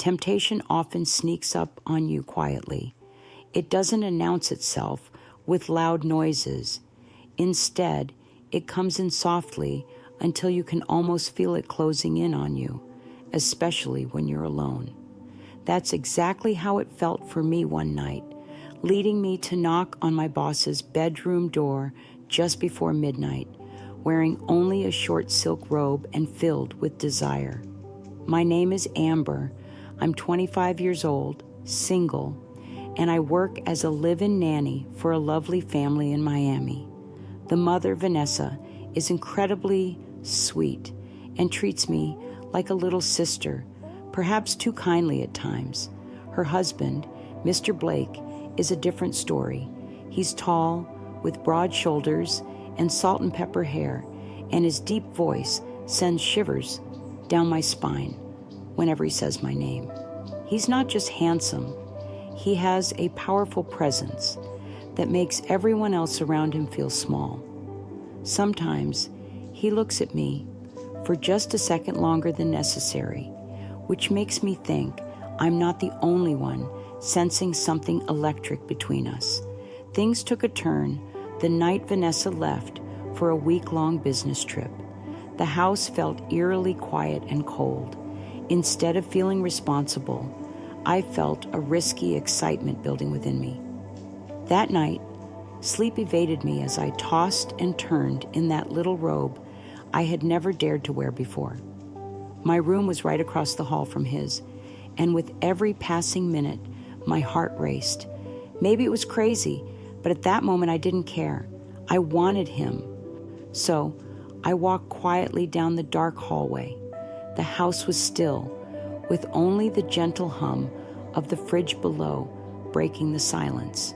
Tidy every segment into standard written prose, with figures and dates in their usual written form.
Temptation often sneaks up on you quietly. It doesn't announce itself with loud noises. Instead, it comes in softly until you can almost feel it closing in on you, especially when you're alone. That's exactly how it felt for me one night, leading me to knock on my boss's bedroom door just before midnight, wearing only a short silk robe and filled with desire. My name is Amber. I'm 25 years old, single, and I work as a live-in nanny for a lovely family in Miami. The mother, Vanessa, is incredibly sweet and treats me like a little sister, perhaps too kindly at times. Her husband, Mr. Blake, is a different story. He's tall, with broad shoulders and salt and pepper hair, and his deep voice sends shivers down my spine whenever he says my name. He's not just handsome, he has a powerful presence that makes everyone else around him feel small. Sometimes he looks at me for just a second longer than necessary, which makes me think I'm not the only one sensing something electric between us. Things took a turn the night Vanessa left for a week-long business trip. The house felt eerily quiet and cold. Instead of feeling responsible, I felt a risky excitement building within me. That night, sleep evaded me as I tossed and turned in that little robe I had never dared to wear before. My room was right across the hall from his, and with every passing minute, my heart raced. Maybe it was crazy, but at that moment I didn't care. I wanted him. So I walked quietly down the dark hallway. The house was still, with only the gentle hum of the fridge below breaking the silence.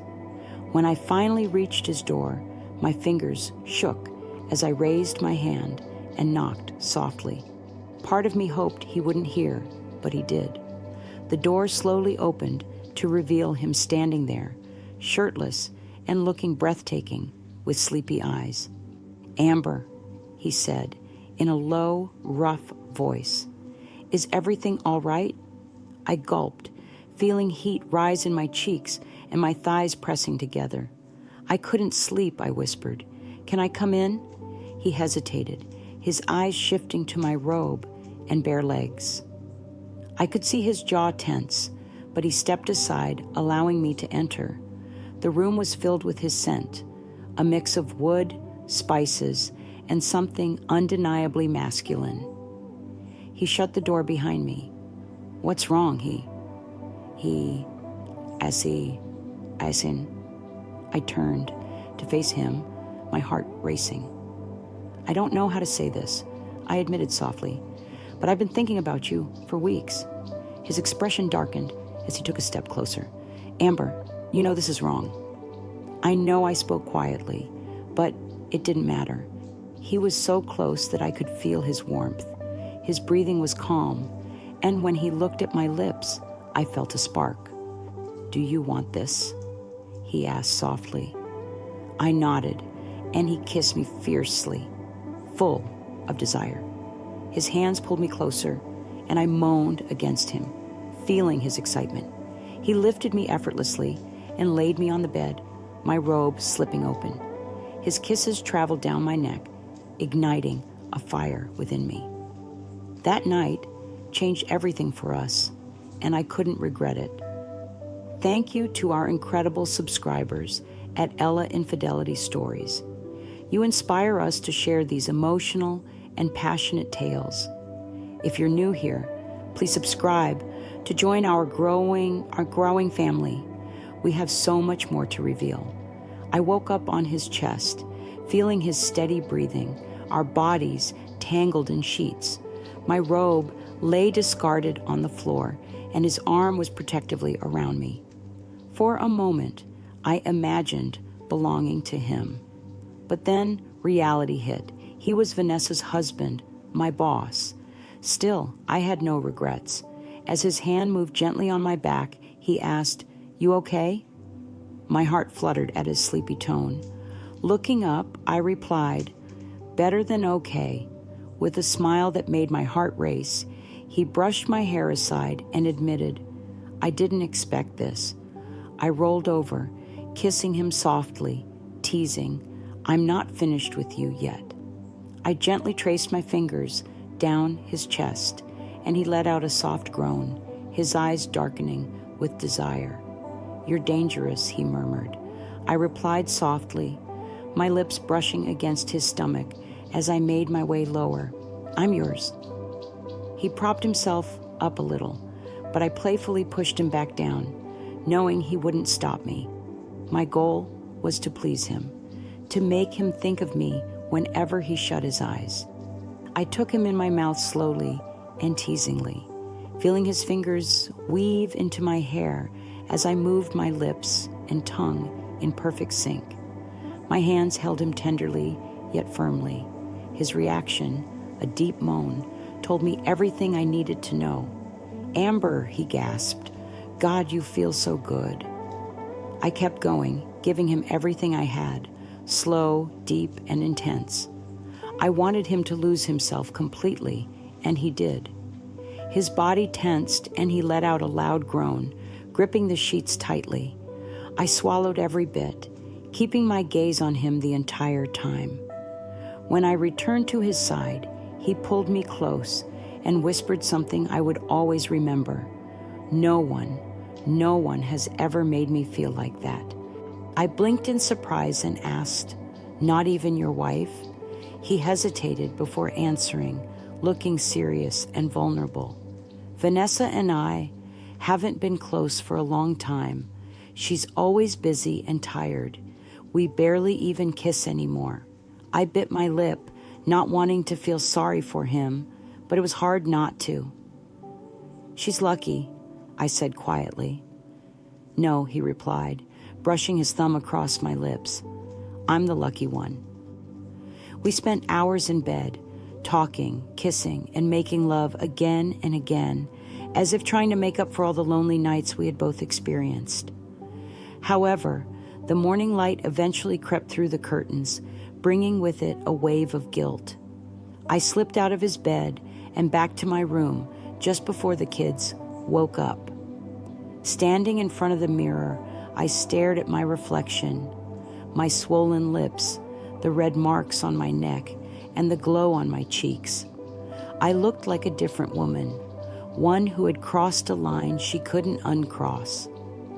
When I finally reached his door, my fingers shook as I raised my hand and knocked softly. Part of me hoped he wouldn't hear, but he did. The door slowly opened to reveal him standing there, shirtless and looking breathtaking with sleepy eyes. "Amber," he said in a low, rough voice. "Is everything all right?" I gulped, feeling heat rise in my cheeks and my thighs pressing together. "I couldn't sleep," I whispered. "Can I come in?" He hesitated, his eyes shifting to my robe and bare legs. I could see his jaw tense, but he stepped aside, allowing me to enter. The room was filled with his scent, a mix of wood, spices, and something undeniably masculine. He shut the door behind me. "What's wrong?" I turned to face him, my heart racing. "I don't know how to say this," I admitted softly, "but I've been thinking about you for weeks." His expression darkened as he took a step closer. "Amber, you know this is wrong." I know I spoke quietly, but it didn't matter. He was so close that I could feel his warmth. His breathing was calm, and when he looked at my lips, I felt a spark. "Do you want this?" he asked softly. I nodded, and he kissed me fiercely, full of desire. His hands pulled me closer, and I moaned against him, feeling his excitement. He lifted me effortlessly and laid me on the bed, my robe slipping open. His kisses traveled down my neck, igniting a fire within me. That night changed everything for us, and I couldn't regret it. Thank you to our incredible subscribers at Ella Infidelity Stories. You inspire us to share these emotional and passionate tales. If you're new here, please subscribe to join our growing family. We have so much more to reveal. I woke up on his chest, feeling his steady breathing, our bodies tangled in sheets. My robe lay discarded on the floor, and his arm was protectively around me. For a moment, I imagined belonging to him. But then reality hit. He was Vanessa's husband, my boss. Still, I had no regrets. As his hand moved gently on my back, he asked, "You okay?" My heart fluttered at his sleepy tone. Looking up, I replied, "Better than okay." With a smile that made my heart race, He brushed my hair aside and admitted, "I didn't expect this." I rolled over, kissing him softly, teasing, "I'm not finished with you yet." I gently traced my fingers down his chest, and he let out a soft groan, his eyes darkening with desire. "You're dangerous," he murmured. I replied softly, my lips brushing against his stomach as I made my way lower. "I'm yours." He propped himself up a little, but I playfully pushed him back down, knowing he wouldn't stop me. My goal was to please him, to make him think of me whenever he shut his eyes. I took him in my mouth slowly and teasingly, feeling his fingers weave into my hair as I moved my lips and tongue in perfect sync. My hands held him tenderly yet firmly. His reaction, a deep moan, told me everything I needed to know. "Amber," he gasped, "God, you feel so good." I kept going, giving him everything I had, slow, deep, and intense. I wanted him to lose himself completely, and he did. His body tensed, and he let out a loud groan, gripping the sheets tightly. I swallowed every bit, keeping my gaze on him the entire time. When I returned to his side, he pulled me close and whispered something I would always remember. No one has ever made me feel like that." I blinked in surprise and asked, "Not even your wife?" He hesitated before answering, looking serious and vulnerable. "Vanessa and I haven't been close for a long time. She's always busy and tired. We barely even kiss anymore." I bit my lip, not wanting to feel sorry for him, but it was hard not to. "She's lucky," I said quietly. "No," he replied, brushing his thumb across my lips. "I'm the lucky one." We spent hours in bed, talking, kissing, and making love again and again, as if trying to make up for all the lonely nights we had both experienced. However, the morning light eventually crept through the curtains, bringing with it a wave of guilt. I slipped out of his bed and back to my room just before the kids woke up. Standing in front of the mirror, I stared at my reflection, my swollen lips, the red marks on my neck, and the glow on my cheeks. I looked like a different woman, one who had crossed a line she couldn't uncross.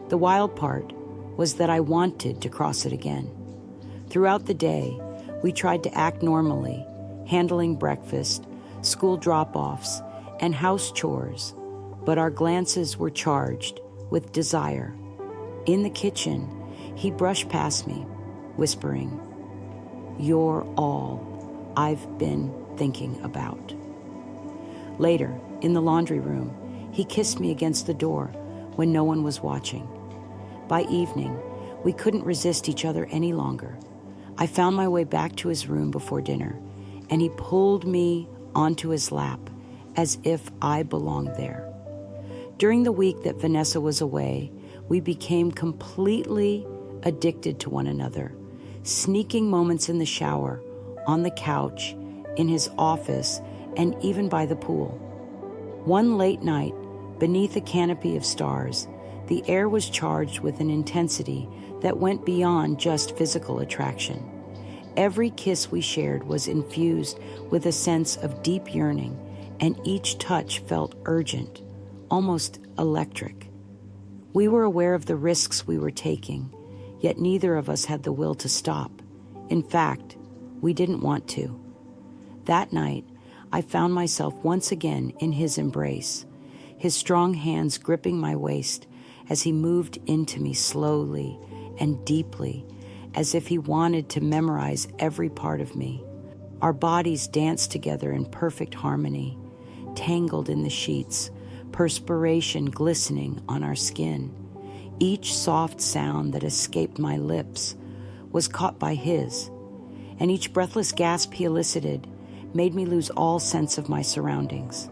The wild part was that I wanted to cross it again. Throughout the day, we tried to act normally, handling breakfast, school drop-offs, and house chores, but our glances were charged with desire. In the kitchen, he brushed past me, whispering, "You're all I've been thinking about." Later, in the laundry room, he kissed me against the door when no one was watching. By evening, we couldn't resist each other any longer. I found my way back to his room before dinner, and he pulled me onto his lap as if I belonged there. During the week that Vanessa was away, we became completely addicted to one another, sneaking moments in the shower, on the couch, in his office, and even by the pool. One late night, beneath a canopy of stars, the air was charged with an intensity that went beyond just physical attraction. Every kiss we shared was infused with a sense of deep yearning, and each touch felt urgent, almost electric. We were aware of the risks we were taking, yet neither of us had the will to stop. In fact, we didn't want to. That night, I found myself once again in his embrace, his strong hands gripping my waist as he moved into me slowly and deeply, as if he wanted to memorize every part of me. Our bodies danced together in perfect harmony, tangled in the sheets, perspiration glistening on our skin. Each soft sound that escaped my lips was caught by his, and each breathless gasp he elicited made me lose all sense of my surroundings.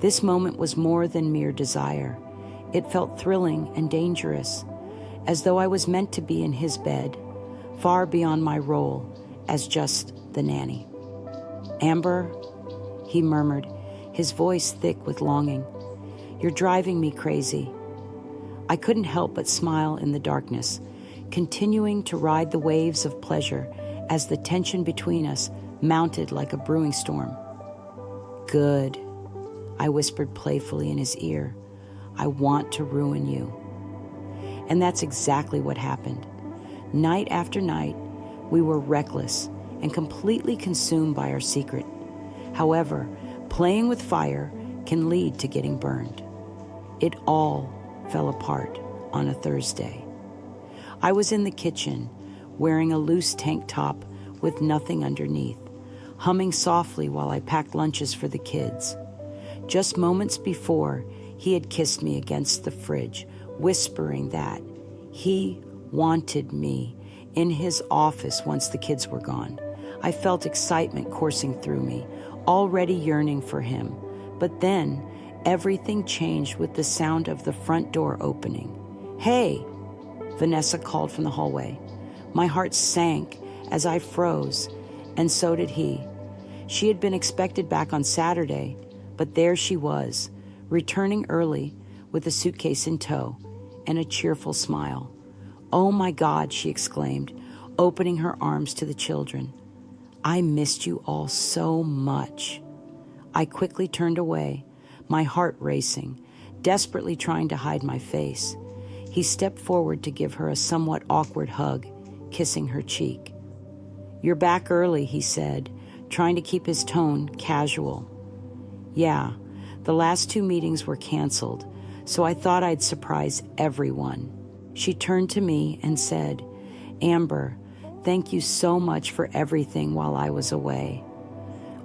This moment was more than mere desire. It felt thrilling and dangerous, as though I was meant to be in his bed, far beyond my role as just the nanny. "Amber," he murmured, his voice thick with longing. "You're driving me crazy." I couldn't help but smile in the darkness, continuing to ride the waves of pleasure as the tension between us mounted like a brewing storm. "Good," I whispered playfully in his ear. "I want to ruin you." And that's exactly what happened. Night after night, we were reckless and completely consumed by our secret. However, playing with fire can lead to getting burned. It all fell apart on a Thursday. I was in the kitchen, wearing a loose tank top with nothing underneath, humming softly while I packed lunches for the kids. Just moments before, he had kissed me against the fridge, whispering that he wanted me in his office once the kids were gone. I felt excitement coursing through me, already yearning for him. But then, everything changed with the sound of the front door opening. "Hey," Vanessa called from the hallway. My heart sank as I froze, and so did he. She had been expected back on Saturday, but there she was, returning early with a suitcase in tow and a cheerful smile. "Oh my God," she exclaimed, opening her arms to the children. "I missed you all so much." I quickly turned away, my heart racing, desperately trying to hide my face. He stepped forward to give her a somewhat awkward hug, kissing her cheek. "You're back early," he said, trying to keep his tone casual. "Yeah, the last 2 meetings were canceled, so I thought I'd surprise everyone." She turned to me and said, "Amber, thank you so much for everything while I was away."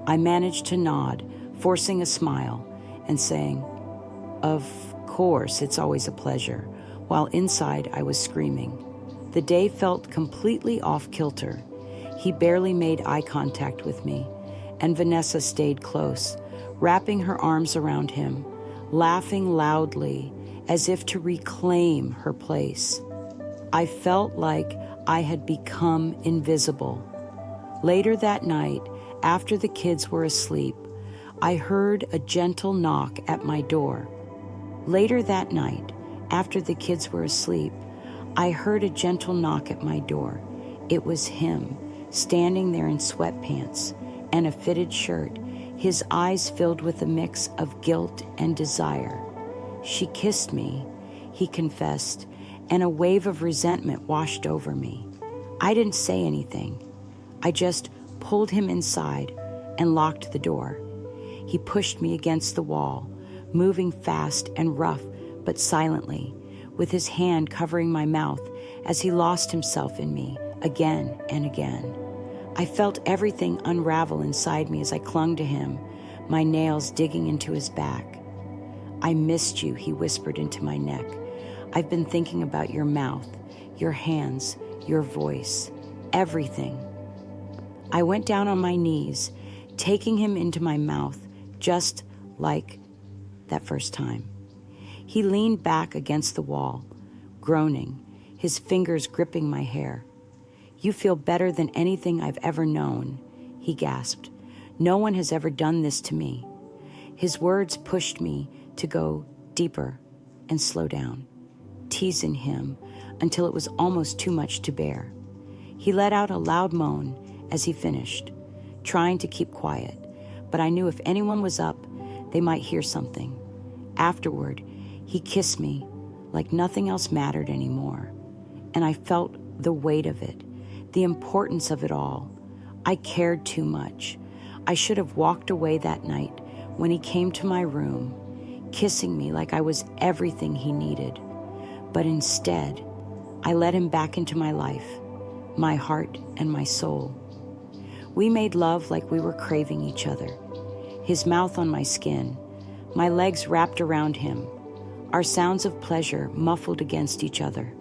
I managed to nod, forcing a smile and saying, "Of course, it's always a pleasure," while inside I was screaming. The day felt completely off-kilter. He barely made eye contact with me, and Vanessa stayed close, wrapping her arms around him, laughing loudly as if to reclaim her place. I felt like I had become invisible. Later that night, after the kids were asleep, I heard a gentle knock at my door. Later that night, after the kids were asleep, I heard a gentle knock at my door. It was him, standing there in sweatpants and a fitted shirt, his eyes filled with a mix of guilt and desire. "She kissed me," he confessed, and a wave of resentment washed over me. I didn't say anything. I just pulled him inside and locked the door. He pushed me against the wall, moving fast and rough but silently, with his hand covering my mouth as he lost himself in me again and again. I felt everything unravel inside me as I clung to him, my nails digging into his back. "I missed you," he whispered into my neck. "I've been thinking about your mouth, your hands, your voice, everything." I went down on my knees, taking him into my mouth, just like that first time. He leaned back against the wall, groaning, his fingers gripping my hair. "You feel better than anything I've ever known," he gasped. "No one has ever done this to me." His words pushed me to go deeper and slow down, teasing him until it was almost too much to bear. He let out a loud moan as he finished, trying to keep quiet, but I knew if anyone was up, they might hear something. Afterward, he kissed me like nothing else mattered anymore, and I felt the weight of it, the importance of it all. I cared too much. I should have walked away that night when he came to my room, kissing me like I was everything he needed. But instead, I let him back into my life, my heart and my soul. We made love like we were craving each other, his mouth on my skin, my legs wrapped around him, our sounds of pleasure muffled against each other.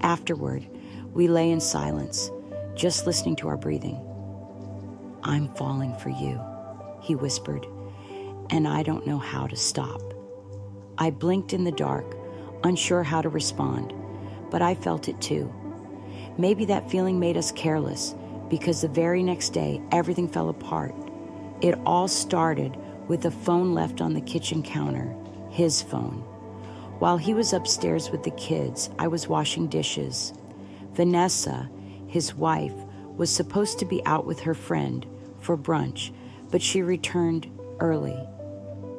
Afterward, we lay in silence, just listening to our breathing. "I'm falling for you," he whispered, "and I don't know how to stop." I blinked in the dark, unsure how to respond, but I felt it too. Maybe that feeling made us careless, because the very next day, everything fell apart. It all started with a phone left on the kitchen counter, his phone. While he was upstairs with the kids, I was washing dishes. Vanessa, his wife, was supposed to be out with her friend for brunch, but she returned early.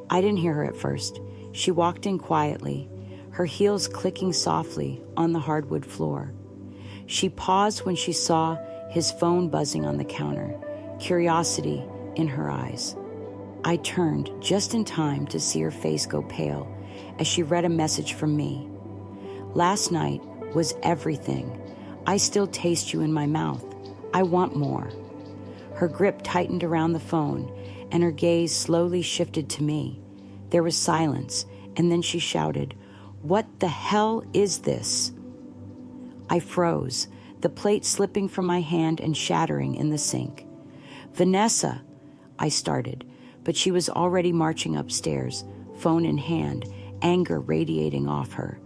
I didn't hear her at first. She walked in quietly, her heels clicking softly on the hardwood floor. She paused when she saw his phone buzzing on the counter, curiosity in her eyes. I turned just in time to see her face go pale as she read a message from me. Last night was everything. I still taste you in my mouth. I want more. Her grip tightened around the phone, and her gaze slowly shifted to me. There was silence, and then she shouted, "What the hell is this?" I froze, the plate slipping from my hand and shattering in the sink. "Vanessa," I started, but she was already marching upstairs, phone in hand, anger radiating off her.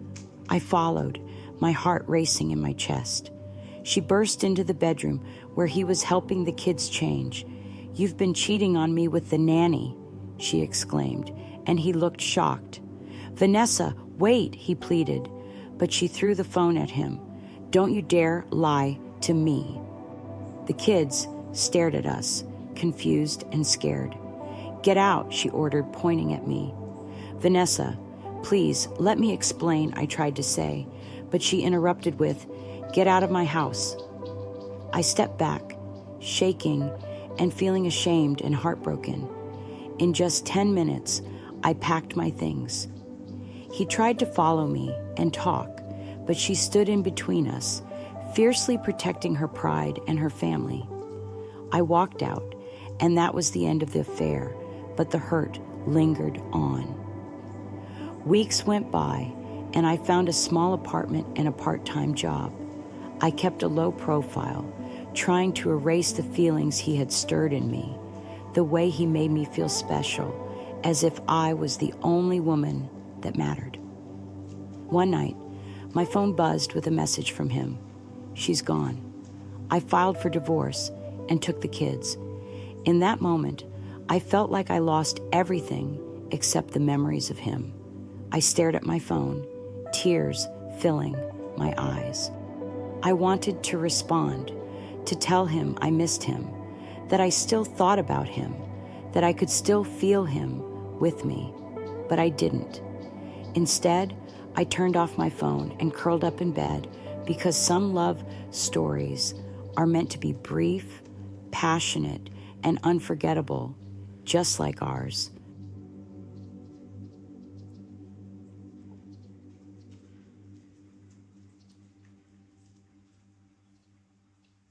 I followed, my heart racing in my chest. She burst into the bedroom where he was helping the kids change. "You've been cheating on me with the nanny," she exclaimed, and he looked shocked. "Vanessa, wait," he pleaded, but she threw the phone at him. "Don't you dare lie to me." The kids stared at us, confused and scared. "Get out," she ordered, pointing at me. "Vanessa, please, let me explain," I tried to say, but she interrupted with, "Get out of my house." I stepped back, shaking and feeling ashamed and heartbroken. In just 10 minutes, I packed my things. He tried to follow me and talk, but she stood in between us, fiercely protecting her pride and her family. I walked out, and that was the end of the affair, but the hurt lingered on. Weeks went by, and I found a small apartment and a part-time job. I kept a low profile, trying to erase the feelings he had stirred in me, the way he made me feel special, as if I was the only woman that mattered. One night, my phone buzzed with a message from him. "She's gone." I filed for divorce and took the kids. In that moment, I felt like I lost everything except the memories of him. I stared at my phone, tears filling my eyes. I wanted to respond, to tell him I missed him, that I still thought about him, that I could still feel him with me, but I didn't. Instead, I turned off my phone and curled up in bed because some love stories are meant to be brief, passionate, and unforgettable, just like ours.